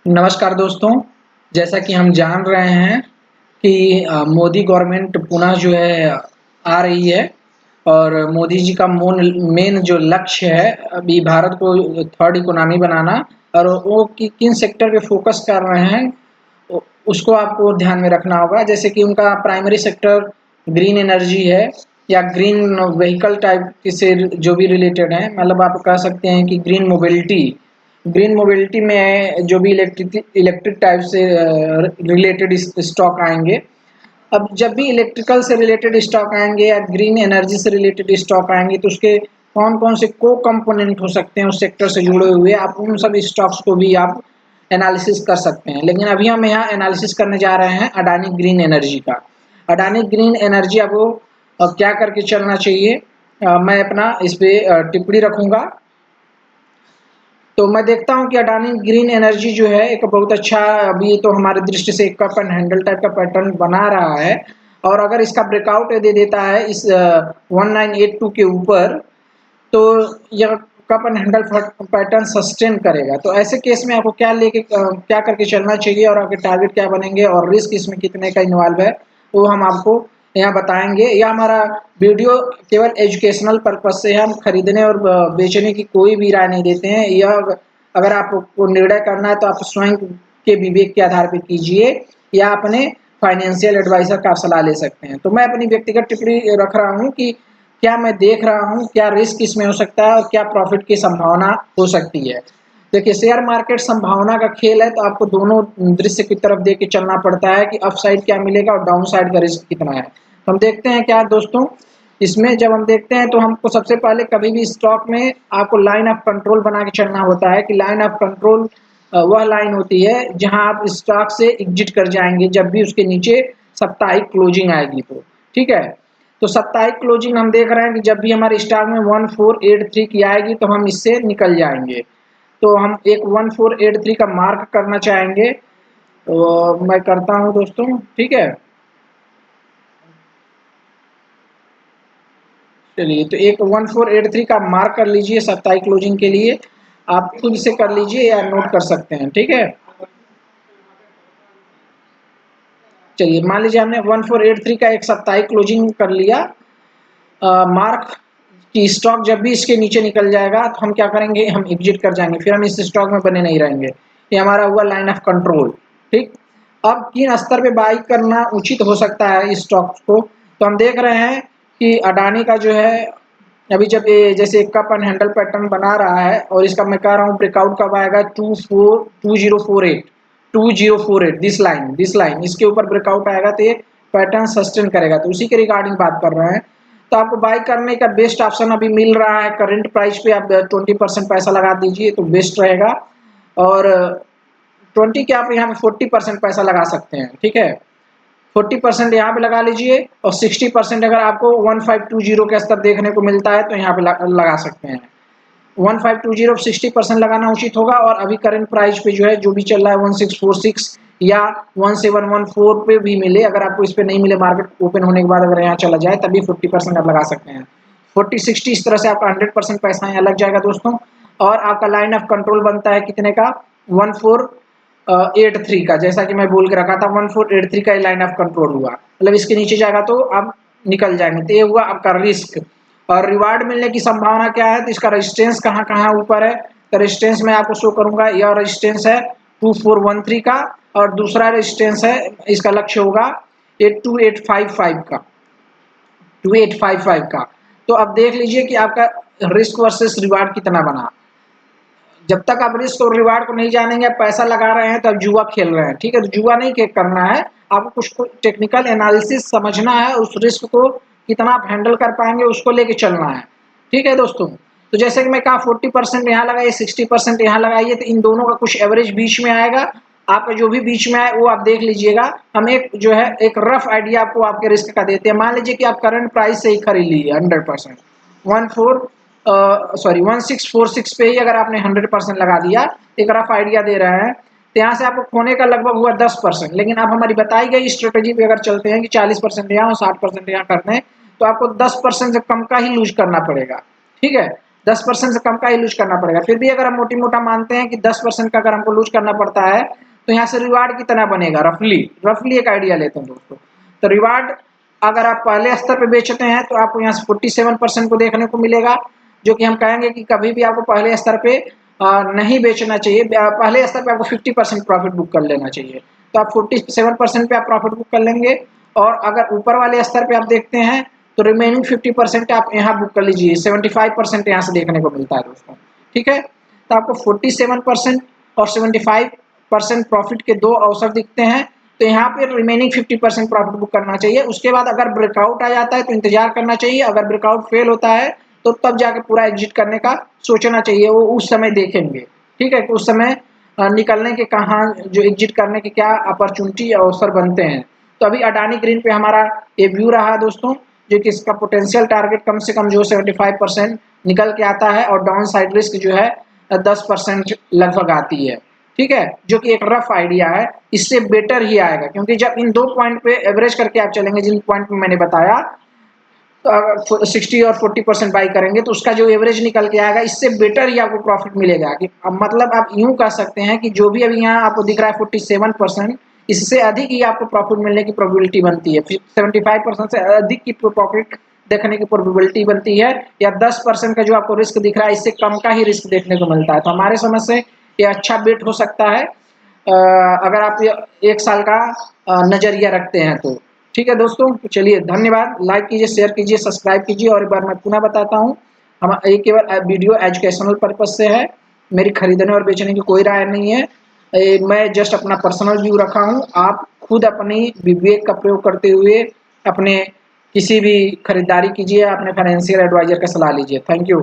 नमस्कार दोस्तों। जैसा कि हम जान रहे हैं कि मोदी गवर्नमेंट पुनः जो है आ रही है और मोदी जी का मेन जो लक्ष्य है अभी भारत को थर्ड इकोनॉमी बनाना और वो किन सेक्टर पे फोकस कर रहे हैं उसको आपको ध्यान में रखना होगा। जैसे कि उनका प्राइमरी सेक्टर ग्रीन एनर्जी है या ग्रीन व्हीकल टाइप से जो भी रिलेटेड है, मतलब आप कह सकते हैं कि ग्रीन मोबिलिटी में जो भी इलेक्ट्रिक टाइप से रिलेटेड स्टॉक आएंगे। अब जब भी इलेक्ट्रिकल से रिलेटेड स्टॉक आएंगे या ग्रीन एनर्जी से रिलेटेड स्टॉक आएंगे तो उसके कौन कौन से को कंपोनेंट हो सकते हैं उस सेक्टर से जुड़े हुए, आप उन सब स्टॉक्स को भी आप एनालिसिस कर सकते हैं। लेकिन अभी हम यहाँ एनालिसिस करने जा रहे हैं अडानी ग्रीन एनर्जी का। अडानी ग्रीन एनर्जी आपको क्या करके चलना चाहिए, मैं अपना इस पे टिप्पणी रखूंगा। तो मैं देखता हूँ कि अडानी ग्रीन एनर्जी जो है एक बहुत अच्छा, अभी तो हमारे दृष्टि से एक कप एंड हैंडल टाइप का पैटर्न बना रहा है और अगर इसका ब्रेकआउट दे देता है इस 1982 के ऊपर तो यह cup and handle pattern sustain करेगा। तो ऐसे केस में आपको क्या करके चलना चाहिए और आपके टारगेट क्या बनेंगे और रिस्क इसमें कितने का इन्वॉल्व है वो हम आपको यहाँ बताएंगे। यह हमारा वीडियो केवल एजुकेशनल पर्पज से है, हम खरीदने और बेचने की कोई भी राय नहीं देते हैं। यह अगर आपको निर्णय करना है तो आप स्वयं के विवेक के आधार पर कीजिए या अपने फाइनेंशियल एडवाइजर का सलाह ले सकते हैं। तो मैं अपनी व्यक्तिगत टिप्पणी रख रहा हूँ कि क्या मैं देख रहा हूँ, क्या रिस्क इसमें हो सकता है और क्या प्रॉफिट की संभावना हो सकती है। देखिए, शेयर मार्केट संभावना का खेल है, तो आपको दोनों दृश्य की तरफ देख के चलना पड़ता है कि अपसाइड क्या मिलेगा और डाउन साइड का रिस्क कितना है। तो हम देखते हैं क्या दोस्तों, इसमें जब हम देखते हैं तो हमको सबसे पहले कभी भी स्टॉक में आपको लाइन ऑफ कंट्रोल बना के चलना होता है कि लाइन ऑफ कंट्रोल वह लाइन होती है जहां आप स्टॉक से एग्जिट कर जाएंगे जब भी उसके नीचे साप्ताहिक क्लोजिंग आएगी। तो ठीक है, तो साप्ताहिक क्लोजिंग हम देख रहे हैं कि जब भी हमारे स्टॉक में 1483 की आएगी तो हम इससे निकल जाएंगे। तो हम एक 1483 का मार्क करना चाहेंगे, तो मैं करता हूं दोस्तों। ठीक है, चलिए, तो एक 1483 का मार्क कर लीजिए साप्ताहिक क्लोजिंग के लिए। आप खुद से कर लीजिए या नोट कर सकते हैं। ठीक है, चलिए, मान लीजिए हमने 1483 का एक साप्ताहिक क्लोजिंग कर लिया। मार्क कि स्टॉक जब भी इसके नीचे निकल जाएगा तो हम क्या करेंगे, हम एग्जिट कर जाएंगे, फिर हम इस स्टॉक में बने नहीं रहेंगे। ये हमारा हुआ लाइन ऑफ कंट्रोल। ठीक, अब किन स्तर पे बाई करना उचित हो सकता है इस स्टॉक को, तो हम देख रहे हैं कि अडानी का जो है अभी जब ये जैसे कप एंड हैंडल पैटर्न बना रहा है और इसका मैं कह रहा हूँ ब्रेकआउट कब आएगा, 2048 दिस लाइन इसके ऊपर ब्रेकआउट आएगा तो ये पैटर्न सस्टेन करेगा। तो उसी के रिगार्डिंग बात कर रहे हैं। तो आपको बाई करने का बेस्ट ऑप्शन अभी मिल रहा है करंट प्राइस पे, आप 20% पैसा लगा दीजिए तो बेस्ट रहेगा। और 20 के आप यहाँ पे 40% पैसा लगा सकते हैं। ठीक है, 40% यहाँ पे लगा लीजिए और 60% अगर आपको 1520 के स्तर देखने को मिलता है तो यहाँ पे लगा सकते हैं। 1520 60% लगाना उचित होगा। और अभी करंट प्राइस पे जो है जो भी चल रहा है 1646 या 1714 पे भी मिले, अगर आपको इस पे नहीं मिले मार्केट ओपन होने के बाद अगर यहाँ चला जाए तभी 40% आप लगा सकते हैं। 40-60 इस तरह से आपका 100% पैसा यहाँ लग जाएगा दोस्तों। और आपका लाइन ऑफ कंट्रोल बनता है कितने का, 1483 का। जैसा कि मैं बोल के रखा था 1483 का लाइन ऑफ कंट्रोल हुआ, मतलब इसके नीचे जाएगा तो आप निकल जाएंगे। तो ये हुआ आपका रिस्क। और रिवार्ड मिलने की संभावना क्या है, तो इसका रेजिस्टेंस कहाँ कहाँ ऊपर है, तो रेजिस्टेंस मैं आपको शो करूंगा। यह रेजिस्टेंस है 2413 का और दूसरा रेजिस्टेंस है, इसका लक्ष्य होगा 2855 का, 2855 का। तो अब देख लीजिए कि आपका रिस्क वर्सेस रिवार्ड कितना बना। जब तक आप रिस्क और रिवार्ड को नहीं जानेंगे, पैसा लगा रहे हैं तो आप जुआ खेल रहे हैं। ठीक है, तो जुआ नहीं करना है, आपको कुछ टेक्निकल एनालिसिस समझना है, उस रिस्क को कितना आप हैंडल कर पाएंगे उसको लेके चलना है। ठीक है दोस्तों, तो जैसे कि मैं कहा 40% यहाँ लगाइए, 60% यहाँ लगाइए, तो इन दोनों का कुछ एवरेज बीच में आएगा। आपका जो भी बीच में आए वो आप देख लीजिएगा। हम एक जो है एक रफ आइडिया आपको आपके रिस्क का देते हैं। मान लीजिए कि आप करंट प्राइस से ही खरीद लीजिए 100%, 1646 पे ही अगर आपने 100% लगा दिया, एक रफ आइडिया दे रहे हैं, तो यहाँ से आपको खोने का लगभग हुआ 10%। लेकिन आप हमारी बताई गई स्ट्रेटेजी पे अगर चलते हैं कि 40% यहाँ और 60% यहाँ करते हैं तो आपको 10% से कम का ही लूज करना पड़ेगा। ठीक है, 10% से कम का ही लूज करना पड़ेगा। फिर भी अगर हम मोटी मोटा मानते हैं कि 10% का अगर हमको लूज करना पड़ता है तो यहाँ से रिवार्ड कितना बनेगा, रफली एक आइडिया लेते हैं दोस्तों। तो रिवार्ड अगर आप पहले स्तर पे बेचते हैं तो आपको यहाँ से 47% को देखने को मिलेगा, जो कि हम कहेंगे कि कभी भी आपको पहले स्तर पे नहीं बेचना चाहिए। पहले स्तर पे आपको 50% प्रॉफिट बुक कर लेना चाहिए। तो आप 47% पे आप प्रॉफिट बुक कर लेंगे, और अगर ऊपर वाले स्तर पे आप देखते हैं तो रिमेनिंग 50% आप यहाँ बुक कर लीजिए। 75% यहाँ से देखने को मिलता है दोस्तों, ठीक है। तो आपको 47% और 75% प्रॉफिट के दो अवसर दिखते हैं। तो यहाँ पे रिमेनिंग 50% प्रॉफिट बुक करना चाहिए। उसके बाद अगर ब्रेकआउट आ जाता है तो इंतजार करना चाहिए, अगर ब्रेकआउट फेल होता है तो तब जाके पूरा एग्जिट करने का सोचना चाहिए। वो उस समय देखेंगे, ठीक है, कि उस समय निकलने के कहाँ, जो एग्जिट करने के क्या अपॉर्चुनिटी अवसर बनते हैं। तो अभी अडानी ग्रीन पे हमारा ये व्यू रहा दोस्तों, जो कि इसका पोटेंशियल टारगेट कम से कम जो 75% निकल के आता है, और डाउन साइड रिस्क जो है 10% लगभग आती है, ठीक है, जो कि एक रफ आइडिया है। इससे बेटर ही आएगा, क्योंकि जब इन 2 पॉइंट पे एवरेज करके आप चलेंगे, जिन पॉइंट में मैंने बताया, तो अगर 60 और 40% बाई करेंगे तो उसका जो एवरेज निकल के आएगा, इससे बेटर ही आपको प्रॉफिट मिलेगा। कि अब मतलब आप यूं कह सकते हैं कि जो भी अभी यहाँ आपको दिख रहा है 47%, इससे अधिक ही आपको प्रॉफिट मिलने की प्रोबेबिलिटी बनती है। 75% से अधिक की प्रॉफिट देखने की प्रोबेबिलिटी बनती है, या 10% का जो आपको रिस्क दिख रहा है इससे कम का ही रिस्क देखने को मिलता है। तो हमारे समझ से ये अच्छा बेट हो सकता है, अगर आप ये 1 साल का नजरिया रखते हैं तो। ठीक है दोस्तों, तो चलिए धन्यवाद। लाइक कीजिए, शेयर कीजिए, सब्सक्राइब कीजिए। और एक बार मैं पुनः बताता हूँ, हम ये केवल वीडियो एजुकेशनल पर्पज से है, मेरी खरीदने और बेचने की कोई राय नहीं है। मैं जस्ट अपना पर्सनल व्यू रखा हूँ। आप खुद अपनी विवेक का प्रयोग करते हुए अपने किसी भी खरीदारी कीजिए, अपने फाइनेंशियल एडवाइजर का सलाह लीजिए। Thank you.